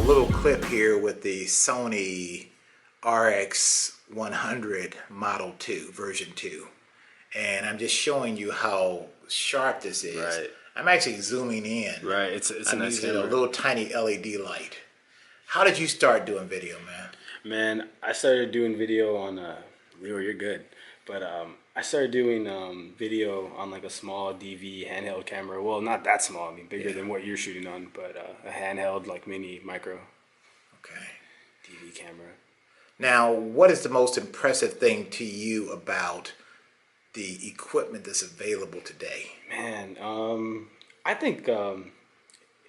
little clip here with the Sony RX100 Model 2, version 2. And I'm just showing you how sharp this is. Right. I'm actually zooming in. Right, it's a nice using camera. a little tiny LED light. How did you start doing video, man? Man, I started doing video on, Leroy, you're good. But I started doing video on like a small DV handheld camera. Well, not that small, I mean bigger than what you're shooting on, but a handheld like mini micro DV camera. Now, what is the most impressive thing to you about the equipment that's available today? Man, I think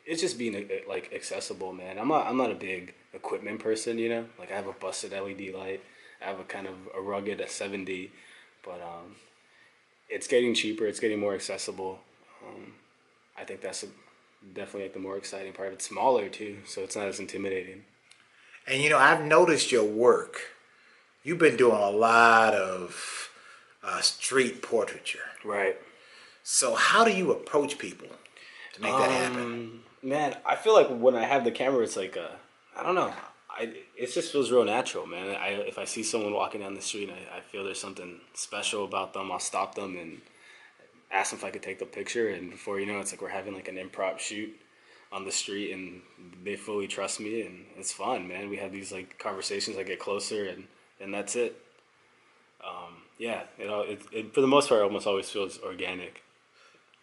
it's just being like accessible, man. I'm not a big equipment person, you know. Like I have a busted LED light, I have a kind of a rugged 7D, but it's getting cheaper. It's getting more accessible. I think that's definitely like the more exciting part. It's smaller too, so it's not as intimidating. And you know, I've noticed your work. You've been doing a lot of street portraiture. Right. So how do you approach people to make that happen? Man, I feel like when I have the camera, it's like I don't know. It just feels real natural, man. If I see someone walking down the street, I feel there's something special about them. I'll stop them and ask them if I could take the picture. And before you know, it's like we're having like an improv shoot on the street, and they fully trust me, and it's fun, man. We have these like conversations. I get closer, and that's it. Yeah, it for the most part almost always feels organic.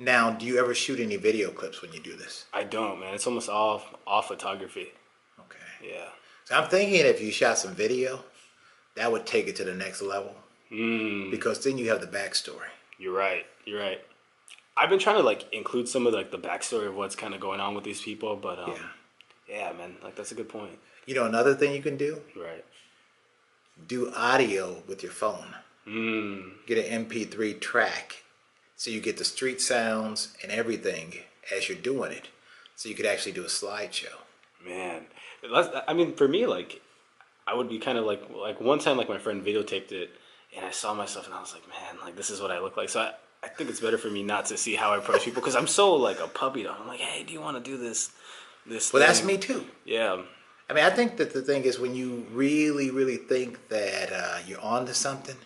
Now, do you ever shoot any video clips when you do this? I don't, man. It's almost all photography. Okay. Yeah. So I'm thinking if you shot some video, that would take it to the next level. Because then you have the backstory. You're right. You're right. I've been trying to like include some of like the backstory of what's kind of going on with these people, but yeah, man, like that's a good point. You know, another thing you can do? Right. Do audio with your phone. Get an MP3 track so you get the street sounds and everything as you're doing it. So you could actually do a slideshow. Man, I mean, for me, like, I would be kind of like one time, like my friend videotaped it, and I saw myself, and I was like, man, like this is what I look like. So I think it's better for me not to see how I approach people because I'm so like a puppy dog. I'm like, hey, do you want to do this? Well, thing? that's me too. Yeah. I mean, I think that the thing is when you really, really think that you're on to something,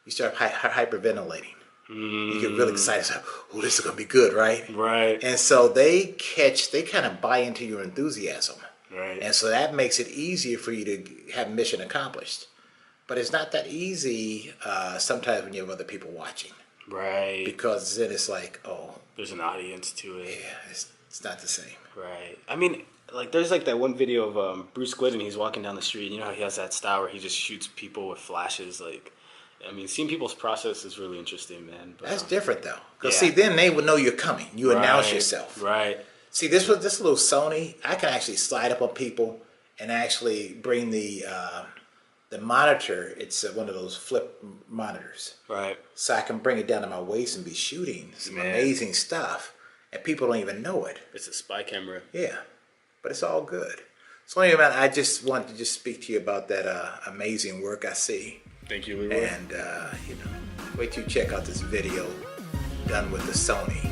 you start hyperventilating. You get really excited. So, oh, this is going to be good, right? Right. And so they kind of buy into your enthusiasm. Right. And so that makes it easier for you to have mission accomplished. But it's not that easy sometimes when you have other people watching. Right. Because then it's like, oh. There's an audience to it. Yeah, it's not the same. Right. I mean, like there's like that one video of Bruce Glidden. He's walking down the street. You know how he has that style where he just shoots people with flashes. Like, I mean, seeing people's process is really interesting, man. But, that's different though. Because see, then they would know you're coming. You announce yourself. Right. See, this little Sony, I can actually slide up on people and actually bring the monitor. It's one of those flip monitors. Right. So I can bring it down to my waist and be shooting some amazing stuff, and people don't even know it. It's a spy camera. Yeah, but it's all good. So anyway, man, I just wanted to speak to you about that amazing work I see. Thank you, Leroy. And you know, wait till you check out this video done with the Sony